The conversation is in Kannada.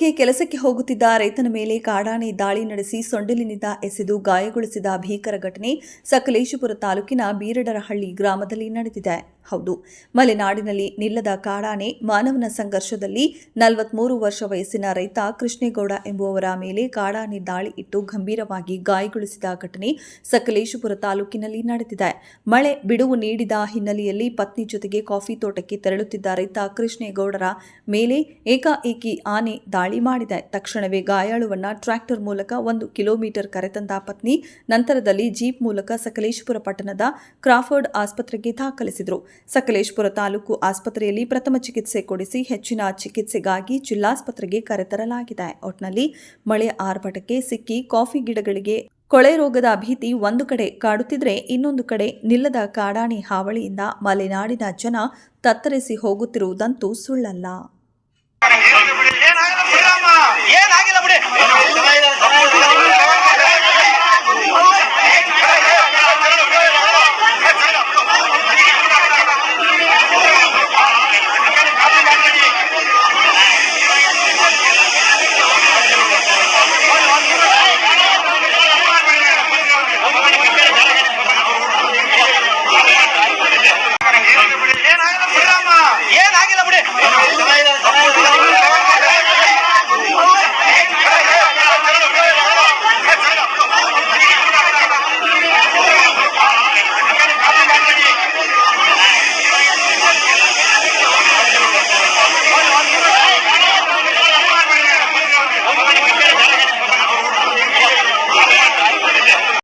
ಹೊಲಕ್ಕೆ ಕೆಲಸಕ್ಕೆ ಹೋಗುತ್ತಿದ್ದ ರೈತನ ಮೇಲೆ ಕಾಡಾನೆ ದಾಳಿ ನಡೆಸಿ ಸೊಂಡಿಲಿನಿಂದ ಎಸೆದು ಗಾಯಗೊಳಿಸಿದ ಭೀಕರ ಘಟನೆ ಸಕಲೇಶಪುರ ತಾಲೂಕಿನ ಬೀರಡರಹಳ್ಳಿ ಗ್ರಾಮದಲ್ಲಿ ನಡೆದಿದೆ. ಹೌದು, ಮಲೆನಾಡಿನಲ್ಲಿ ನಿಲ್ಲದ ಕಾಡಾನೆ ಮಾನವನ ಸಂಘರ್ಷದಲ್ಲಿ 43 ವರ್ಷ ವಯಸ್ಸಿನ ರೈತ ಕೃಷ್ಣೇಗೌಡ ಎಂಬುವವರ ಮೇಲೆ ಕಾಡಾನೆ ದಾಳಿ ಇಟ್ಟು ಗಂಭೀರವಾಗಿ ಗಾಯಗೊಳಿಸಿದ ಘಟನೆ ಸಕಲೇಶಪುರ ತಾಲೂಕಿನಲ್ಲಿ ನಡೆದಿದೆ. ಮಳೆ ಬಿಡುವು ನೀಡಿದ ಹಿನ್ನೆಲೆಯಲ್ಲಿ ಪತ್ನಿ ಜೊತೆಗೆ ಕಾಫಿ ತೋಟಕ್ಕೆ ತೆರಳುತ್ತಿದ್ದ ರೈತ ಕೃಷ್ಣೇಗೌಡರ ಮೇಲೆ ಏಕಾಏಕಿ ಆನೆ ದಾಳಿ ಮಾಡಿದೆ. ತಕ್ಷಣವೇ ಗಾಯಾಳುವನ್ನ ಟ್ರ್ಯಾಕ್ಟರ್ ಮೂಲಕ 1 ಕಿಲೋಮೀಟರ್ ಕರೆತಂದ ಪತ್ನಿ ನಂತರದಲ್ಲಿ ಜೀಪ್ ಮೂಲಕ ಸಕಲೇಶಪುರ ಪಟ್ಟಣದ ಕ್ರಾಫರ್ಡ್ ಆಸ್ಪತ್ರೆಗೆ ದಾಖಲಿಸಿದರು. ಸಕಲೇಶಪುರ ತಾಲೂಕು ಆಸ್ಪತ್ರೆಯಲ್ಲಿ ಪ್ರಥಮ ಚಿಕಿತ್ಸೆ ಕೊಡಿಸಿ ಹೆಚ್ಚಿನ ಚಿಕಿತ್ಸೆಗಾಗಿ ಜಿಲ್ಲಾಸ್ಪತ್ರೆಗೆ ಕರೆತರಲಾಗಿದೆ. ಒಟ್ನಲ್ಲಿ ಮಳೆ ಆರ್ಭಟಕ್ಕೆ ಸಿಕ್ಕಿ ಕಾಫಿ ಗಿಡಗಳಿಗೆ ಕೊಳೆ ರೋಗದ ಭೀತಿ ಒಂದು ಕಡೆ ಕಾಡುತ್ತಿದ್ರೆ, ಇನ್ನೊಂದು ಕಡೆ ನಿಲ್ಲದ ಕಾಡಾನೆ ಹಾವಳಿಯಿಂದ ಮಲೆನಾಡಿನ ಜನ ತತ್ತರಿಸಿ ಹೋಗುತ್ತಿರುವುದಂತೂ ಸುಳ್ಳಲ್ಲ.